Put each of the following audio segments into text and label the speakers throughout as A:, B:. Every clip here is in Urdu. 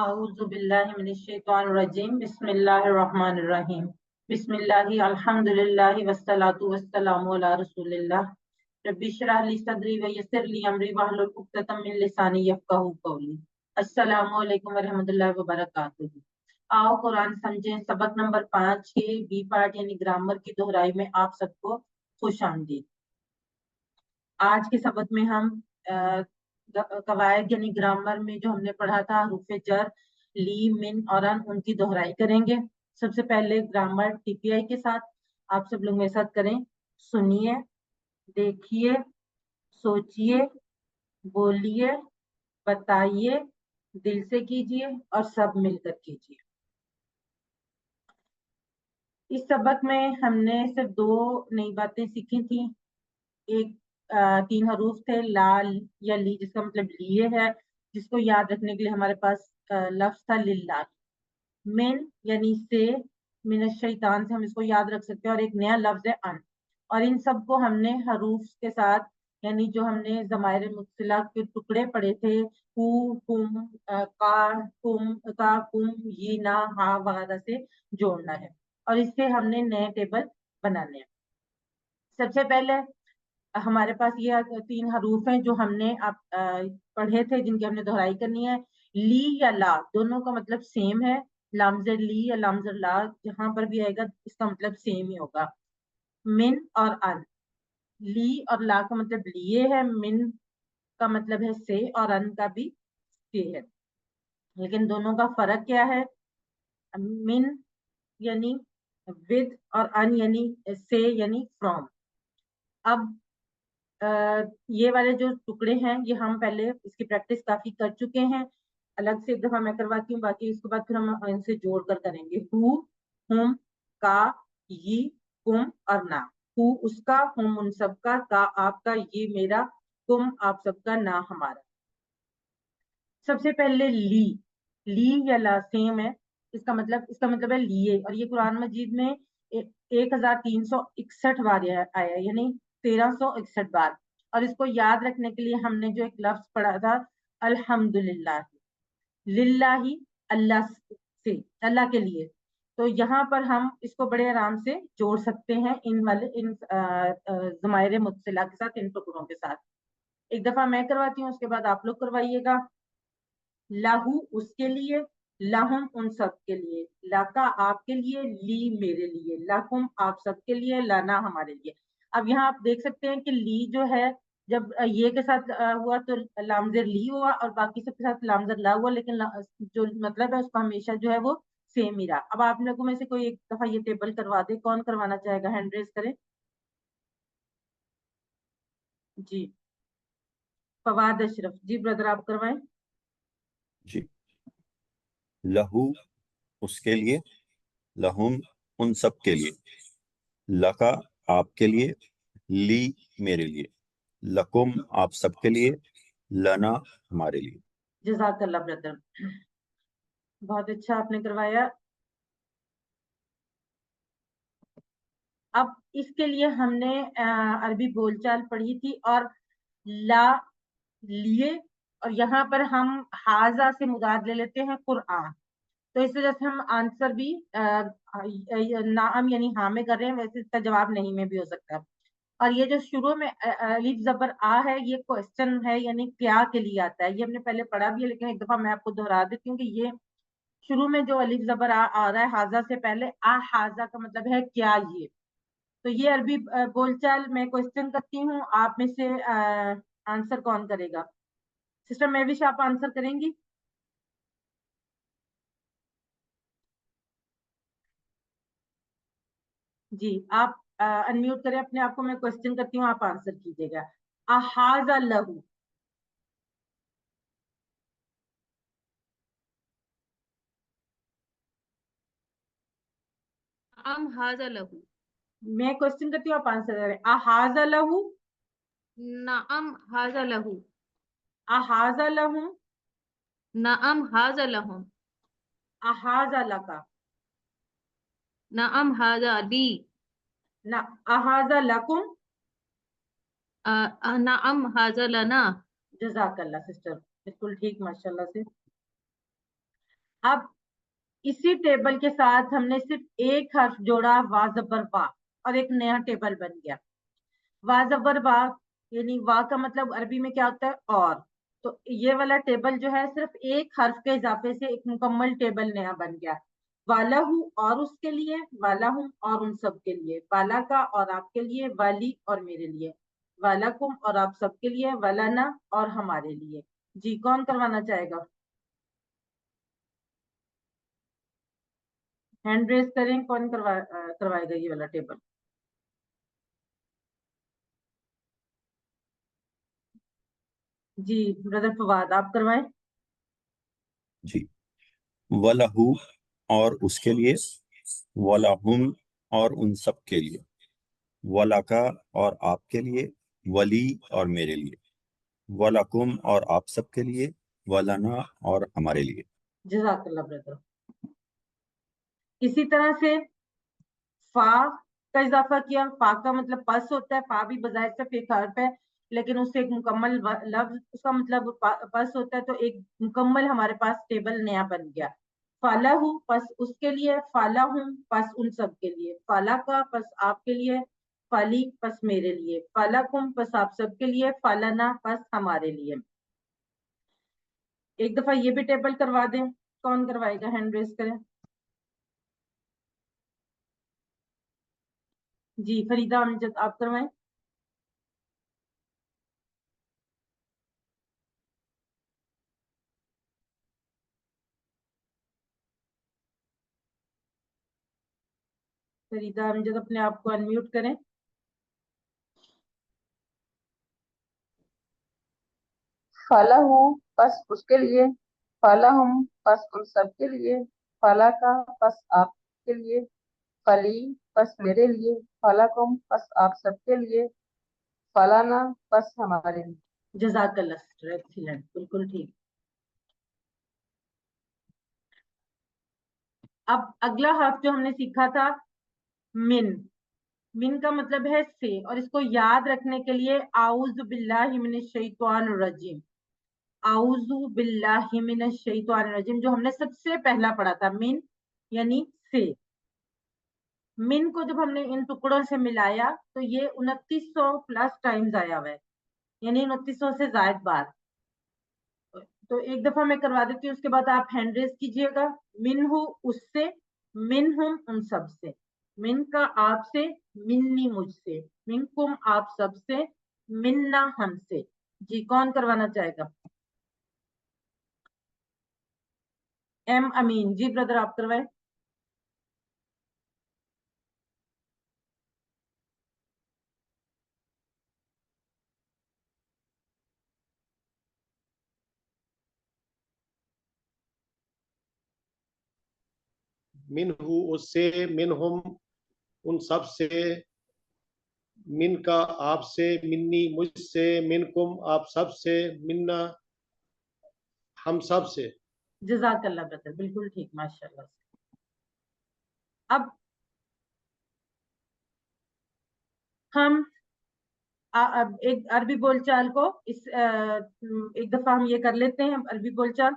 A: اعوذ باللہ من الشیطان الرجیم بسم اللہ الرحمن الرحیم بسم اللہ الحمدللہ والصلاة والسلام علی رسول اللہ رب اشرح لی صدری ویسر لی امری واحلل عقدۃ من لسانی یفقہوا قولی۔ السلام علیکم ورحمۃ اللہ وبرکاتہ۔ آؤ قرآن سمجھیں سبق نمبر 5 کے بی پارٹ یعنی گرامر کی دہرائی میں آپ سب کو خوش آمدید۔ آج کے سبق میں ہم قواعد یعنی گرامر میں جو ہم نے پڑھا تھا حروف جر لی من اور ان، ان کی دہرائی کریں گے۔ سب سے پہلے گرامر ٹی پی آئی کے ساتھ آپ سب لوگ میرے ساتھ کریں۔ سنیے، دیکھیے، سوچیے، بولیے، بتائیے، دل سے کیجیے اور سب مل کر کیجیے۔ اس سبق میں ہم نے صرف 2 نئی باتیں سیکھی تھیں۔ ایک 3 حروف تھے، لال یا لی جس کا مطلب لیے ہے، جس کو یاد رکھنے کے لیے ہمارے پاس لفظ تھا للہ۔ من یعنی سے، من الشیطان سے ہم اس کو یاد رکھ سکتے ہیں، اور ایک نیا لفظ ہے ان۔ اور ان سب کو ہم نے حروف کے ساتھ یعنی جو ہم نے ضمائر متصلہ کے ٹکڑے پڑے تھے، کو، کم، کا، کم، کا، کم، یہ، نا، ہا وغیرہ سے جوڑنا ہے، اور اس سے ہم نے نئے ٹیبل بنانے ہیں۔ سب سے پہلے ہمارے پاس یہ 3 حروف ہیں جو ہم نے پڑھے تھے، جن کی ہم نے دہرائی کرنی ہے۔ لی یا لا دونوں کا مطلب سیم ہے۔ لامز لی یا لامز لا جہاں پر بھی آئے گا اس کا مطلب سیم ہی ہوگا۔ من اور ان، لی اور لا کا مطلب لیے ہے، من کا مطلب ہے سے اور ان کا بھی سے ہے، لیکن دونوں کا فرق کیا ہے؟ من یعنی ود اور ان یعنی سے یعنی فرام۔ اب یہ والے جو ٹکڑے ہیں یہ ہم پہلے اس کی پریکٹس کافی کر چکے ہیں، الگ سے ایک دفعہ میں کرواتی ہوں، باقی اس کے بعد پھر ہم ان سے جوڑ کر کریں گے۔ ہو، ہم، کا، یہ، کم اور نا۔ ہو اس کا، ہم ان سب کا آپ کا، یہ میرا، کم آپ سب کا، نا ہمارا۔ سب سے پہلے لی، لی یا لا سیم ہے، اس کا مطلب ہے لیے، اور یہ قرآن مجید میں 1361 بار آیا، یعنی 1361 بار۔ اور اس کو یاد رکھنے کے لیے ہم نے جو ایک لفظ پڑھا تھا الحمدللہ، للہ، اللہ سے، اللہ کے لیے، تو یہاں پر ہم اس کو بڑے آرام سے جوڑ سکتے ہیں ان ضمائر متصلہ کے ساتھ، ان ٹکڑوں کے ساتھ۔ ایک دفعہ میں کرواتی ہوں، اس کے بعد آپ لوگ کروائیے گا۔ لہو اس کے لیے، لہم ان سب کے لیے، لکا آپ کے لیے، لی میرے لیے، لکم آپ سب کے لیے، لنا ہمارے لیے۔ اب یہاں آپ دیکھ سکتے ہیں کہ لی جو ہے جب یہ کے ساتھ ہوا تو لامزر لی ہوا، اور باقی سب کے ساتھ لامزر لا ہوا، لیکن جو مطلب ہے اس کا ہمیشہ جو ہے وہ سیم ہی رہا۔ اب آپ لوگوں میں سے کوئی ایک دفعہ یہ ٹیبل کروا دے، کون کروانا چاہے گا؟ ہینڈ ریز کریں جی۔ فواد اشرف جی، برادر آپ کروائیں
B: جی۔ لہو اس کے لیے، لہم ان سب کے لیے، لکا آپ کے لیے، لی میرے لیے، لکم آپ سب کے لیے، لنا ہمارے لیے۔
A: جزاک اللہ برادر، بہت اچھا آپ نے کروایا۔ اب اس کے لیے ہم نے عربی بول چال پڑھی تھی، اور لا لیے، اور یہاں پر ہم حاضہ سے مراد لے لیتے ہیں قرآن، تو اس وجہ سے ہم آنسر بھی نعم یعنی ہاں میں کر رہے ہیں، ویسے اس کا جواب نہیں میں بھی ہو سکتا ہے۔ اور یہ جو شروع میں الف زبر آ ہے، یہ کوشچن ہے، یعنی کیا کے لیے آتا ہے، یہ ہم نے پہلے پڑھا بھی ہے، لیکن ایک دفعہ میں آپ کو دہرا دیتی ہوں کہ یہ شروع میں جو الف زبر آ رہا ہے حاضہ سے پہلے، حاضہ کا مطلب ہے کیا یہ، تو یہ عربی بول چال میں کوشچن کرتی ہوں، آپ میں سے آنسر کون کرے گا؟ سسٹر مہوش آپ آنسر کریں گی؟ جی آپ انمیوٹ کریں اپنے آپ کو، میں کوشچن کرتی ہوں، آپ آنسر کیجیے گا۔ احاذ لہو،
C: نعم هذا له،
A: میں کوشچن کرتی ہوں، آپ آنسر کریں۔ احاذ لہو،
C: نعم هذا له،
A: احاذ لہم،
C: نعم هذا لهم،
A: احاذ لکا،
C: نعم هذا لي،
A: احاذ لکم۔
C: نعم هذا لنا۔
A: جزاک اللہ سسٹر، بالکل ٹھیک، ماشاء اللہ سے۔ اب اسی ٹیبل کے ساتھ ہم نے صرف ایک حرف جوڑا وا زبر با، اور ایک نیا ٹیبل بن گیا. وا زبر با یعنی وا کا مطلب عربی میں کیا ہوتا ہے اور، تو یہ والا ٹیبل جو ہے صرف ایک حرف کے اضافے سے ایک مکمل ٹیبل نیا بن گیا. والا ہوں اور اس کے لیے، والا ہوں اور ان سب کے لیے، والا کا اور آپ کے لیے، والی اور میرے لیے، والا کم اور آپ سب کے لیے، والانا اور ہمارے لیے. جی کون کروانا چاہے گا؟ ہینڈ ریز کریں، کون کروائے گا یہ والا ٹیبل؟ جی بردر فواد آپ کروائیں.
B: جی. وَلَهُ اور اس کے لیے، وَلَهُمْ اور ان سب کے لیے، وَلَكَ اور آپ کے لیے، ولی اور میرے لیے، وَلَكُمْ اور آپ سب کے لیے، وَلَنَا اور ہمارے لیے.
A: جزاک اللہ بردر. اسی طرح سے فا کا اضافہ کیا. فا کا مطلب پس ہوتا ہے. فا بھی بظاہر صرف ایک حرف ہے لیکن اس سے ایک مکمل لفظ، اس کا مطلب پس ہوتا ہے، تو ایک مکمل ہمارے پاس ٹیبل نیا بن گیا. فالا ہوں پس اس کے لیے، فالا ہوں پس ان سب کے لیے، فالا کا پس آپ کے لیے، فالی پس میرے لیے، فالا کم پس آپ سب کے لیے، فالانا پس ہمارے لیے. ایک دفعہ یہ بھی ٹیبل کروا دیں. کون کروائے گا؟ ہینڈ ریز کریں. جی فریدہ امجد آپ کروائیں. فریدہ امجد اپنے آپ کو انمیوٹ کریں.
D: فالا ہوں پس اس کے لیے، فالا ہم پس ان سب کے لیے، فالا کا پس آپ کے لیے، فلی پس میرے لیے، فالا کم پس آپ سب کے لیے، فالانا پس ہمارے لیے.
A: جزاک اللہ سسٹر، ایکسیلنٹ، بالکل ٹھیک. اب اگلا حرف جو ہم نے سیکھا تھا من. من کا مطلب ہے سے، اور اس کو یاد رکھنے کے لیے اعوذ باللہ من الشیطان الرجیم، اعوذ باللہ من الشیطان الرجیم جو ہم نے سب سے پہلا پڑھا تھا. من یعنی سے. من کو جب ہم نے ان ٹکڑوں سے ملایا تو یہ 2900 پلس ٹائمز آیا ہوا ہے، یعنی 2900 سے زائد بار. تو ایک دفعہ میں کروا دیتی ہوں، اس کے بعد آپ ہینڈ ریز کیجئے گا. من ہوں اس سے، من ہم ان سب سے، من کا آپ سے، منی مجھ سے، من کم آپ سب سے، مننا ہم سے. جی کون کروانا چاہے گا؟ ایم امین. جی بردر آپ کروائیں.
E: من ہو اس سے، من ہم ان سب سے، من کا آپ سے، منی مجھ سے، من کم آپ سب سے، مننا ہم سب سے.
A: جزاک اللہ بردر، بالکل ٹھیک، ماشاء اللہ. اب ہم اب ایک عربی بول چال کو ایک دفعہ ہم یہ کر لیتے ہیں عربی بول چال.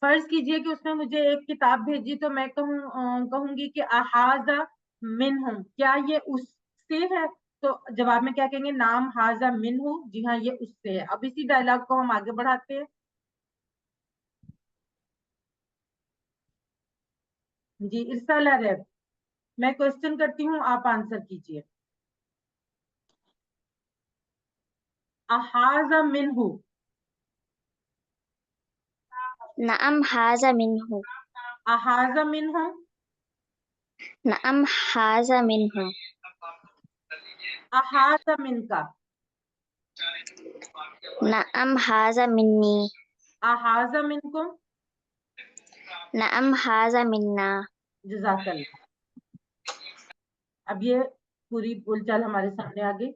A: فرض کیجئے کہ اس نے مجھے ایک کتاب بھیجی، تو میں کہوں گی کہ احاذہ منہم، کیا یہ اس سے ہے؟ تو جواب میں کیا کہیں گے؟ نام حاذہ منہ، جی ہاں یہ اس سے ہے. اب اسی ڈائلاگ کو ہم آگے بڑھاتے ہیں. جی ارسالہ ریب، میں کوشچن کرتی ہوں، آپ آنسر کیجئے. احاذہ منہ،
F: نعم هذا منه.
A: احاذہ منہ،
F: نعم هذا منه.
A: احاذہ من کا،
F: نعم هذا مني.
A: احاذہ منکم.
F: نعم هذا منا.
A: جزاک اللہ. اب یہ پوری بول چال ہمارے سامنے آ گئی.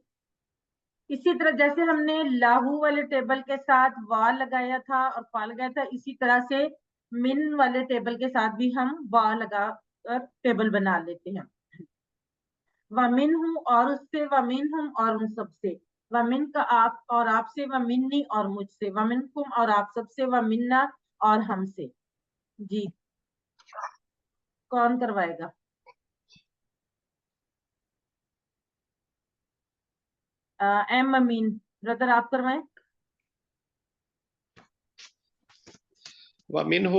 A: اسی طرح جیسے ہم نے لاہو والے ٹیبل کے ساتھ وا لگایا تھا اور فا لگایا تھا، اسی طرح سے من والے ٹیبل کے ساتھ بھی ہم وا لگا کر ٹیبل بنا لیتے ہیں. ومن ہوں اور اس سے، ومن ہم اور ان سب سے، ومن کا آپ اور آپ سے، ومنی اور مجھ سے، ومن کم اور آپ سب سے، ومنا اور ہم سے. جی کون کروائے گا؟ ایم امین بردر آپ کروائیں.
E: ومنہ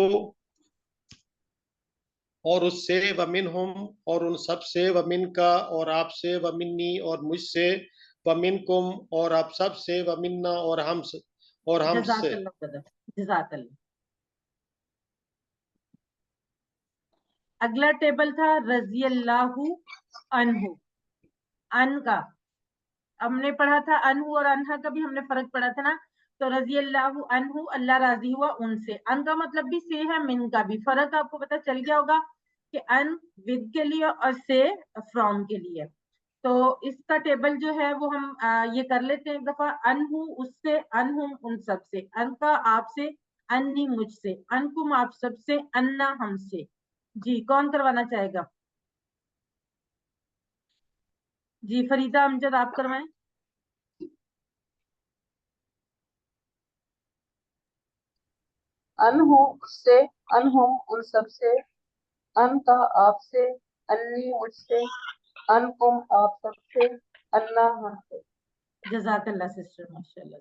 E: اور اس سے، ومنہم اور ان سب سے، ومن کا اور آپ سے، ومنی اور مجھ سے، ومنکم اور آپ سب سے، ومنا اور ہم سے، اور ہم
A: جزاک
E: سے.
A: اللہ بردر، جزاک اللہ. اگلا ٹیبل تھا رضی اللہ عنہ، ان کا ہم نے پڑھا تھا، انہو اور انہا کا بھی ہم نے فرق پڑھا تھا نا. تو رضی اللہ عنہ اللہ راضی ہوا ان سے، ان کا مطلب بھی سے ہے، من کا بھی. فرق آپ کو پتا چل گیا ہوگا کہ ان ود کے لیے اور سے فرام کے لیے. تو اس کا ٹیبل جو ہے وہ ہم یہ کر لیتے ہیں ایک دفعہ. انہو اس سے، انہم ان سب سے، ان کا آپ سے، انی مجھ سے، انکم آپ سب سے، انا ہم سے. جی کون کروانا چاہے گا؟ جی فریدہ امجد آپ کروائیں.
D: انہو اس سے، انہم ان سب سے، ان کا آپ سے، انی مجھ سے، انکم آپ سب سے، انا ہم سے.
A: جزاک اللہ سسٹر، ماشاء اللہ.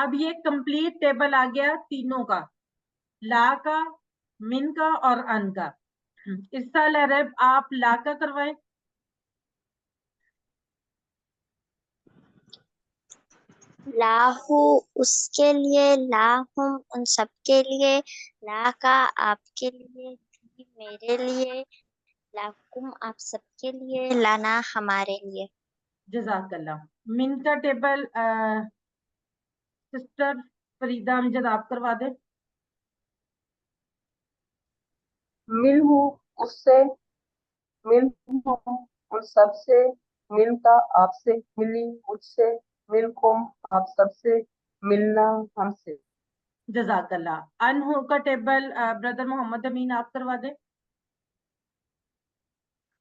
A: اب یہ کمپلیٹ ٹیبل آ گیا تینوں کا، لا کا، من کا اور ان کا. اس سال عرب آپ لا کا کروائیں.
F: لاہو اس کے لیے، لاہم ان سب کے لیے، لا کا آپ کے لیے، جی میرے لیے، لاکم آپ سب کے لیے، لانا ہمارے لیے.
A: جزاک اللہ. من کا ٹیبل سسٹر فریدہ امجد آپ کروا دیں.
D: منہ اس سے، منہم ان سب سے، من کا آپ سے، منی مجھ سے، منکم آپ سب سے، ملنا ہم سے.
A: جزاک اللہ. انہو کا ٹیبل بردر محمد امین آپ کروا دیں.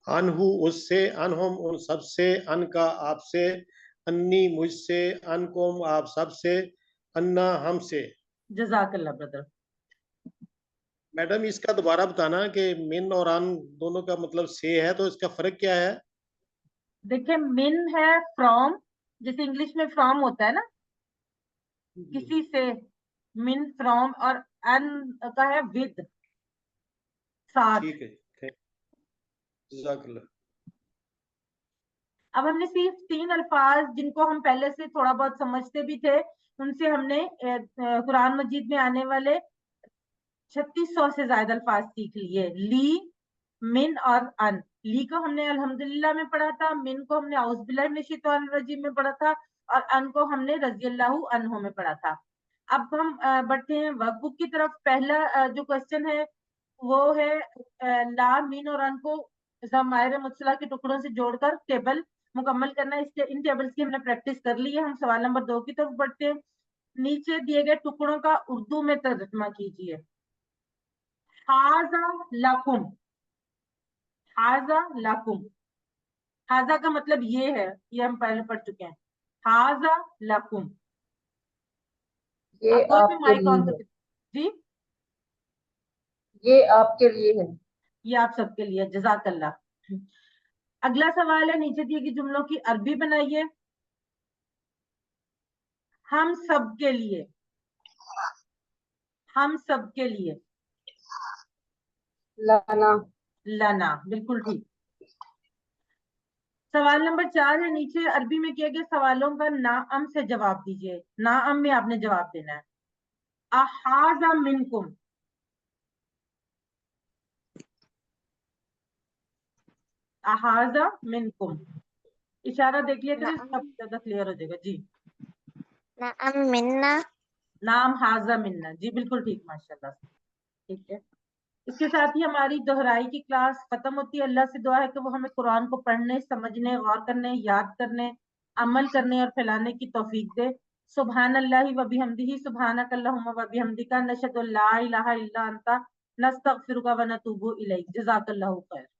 E: انہو اس سے، انہم ان سب سے، ان کا آپ سے، انی مجھ سے، انکم آپ سب سے، انا ہم سے.
A: جزاک اللہ بردر.
E: میڈم اس کا دوبارہ بتانا کہ من اور ان دونوں کا مطلب سے ہے، تو اس کا فرق کیا ہے؟
A: دیکھیں من ہے فرام، جیسے انگلش میں فرام ہوتا ہے نا کسی سے، من فرام، اور ان کا ہے ود، ساتھ.
E: ٹھیک ہے، جزاک اللہ.
A: اب ہم نے صرف 3 الفاظ جن کو ہم پہلے سے تھوڑا بہت سمجھتے بھی تھے، ان سے ہم نے قرآن مجید میں آنے والے 3600 سے زائد الفاظ سیکھ لیے. لی، من اور ان. لی کو ہم نے الحمدللہ میں پڑھا تھا، من کو ہم نے اعوذ باللہ من الشیطان الرجیم میں پڑھا تھا، اور ان کو ہم نے رضی اللہ عنہ میں پڑھا تھا. اب ہم بڑھتے ہیں ورک بک کی طرف. پہلا جو کوشچن ہے وہ ہے لا، من اور ان کو ضمائر متصلہ کے ٹکڑوں سے جوڑ کر ٹیبل مکمل کرنا. ان ٹیبلز کی ہم نے پریکٹس کر لی ہے. ہم سوال نمبر 2 کی طرف بڑھتے ہیں. نیچے دیے گئے ٹکڑوں کا اردو میں ترجمہ کیجیے. ہاذا لکم، ہاذا لکم. ہاذا کا مطلب یہ ہے، یہ ہم پہلے پڑھ چکے ہیں. ہاذا لکم. اب
D: یہ
A: دو میں
D: آپ کے
A: مائک
D: لیے
A: آن
D: ہے،
A: کر. جی
D: یہ آپ کے لیے ہے.
A: یہ آپ سب کے لیے. جزاک اللہ. اگلا سوال ہے، نیچے دیے گئی جملوں کی عربی بنائیے. ہم سب کے لیے، ہم سب کے لیے.
D: لانا.
A: لنا، بالکل ٹھیک. سوال نمبر 4 ہے، نیچے عربی میں کیے گئے سوالوں کا نعم سے جواب دیجیے. نعم میں آپ نے جواب دینا ہے. احاذا منکم، احاذا منکم. اشارہ دیکھ لیا کریں، سب زیادہ کلیئر ہو جائے گا. جی
F: نعم منا.
A: نام حاضہ منا. جی بالکل ٹھیک، ماشاءاللہ. ٹھیک ہے. اس کے ساتھ ہی ہماری دہرائی کی کلاس ختم ہوتی ہے. اللہ سے دعا ہے کہ وہ ہمیں قرآن کو پڑھنے، سمجھنے، غور کرنے، یاد کرنے عمل کرنے اور پھیلانے کی توفیق دے. سبحان اللہ و بحمدہ سبحانک اللہم و بحمدک نشہد ان لا الہ الا انت نستغفرک و نتوب الیک. جزاک اللہ خیر.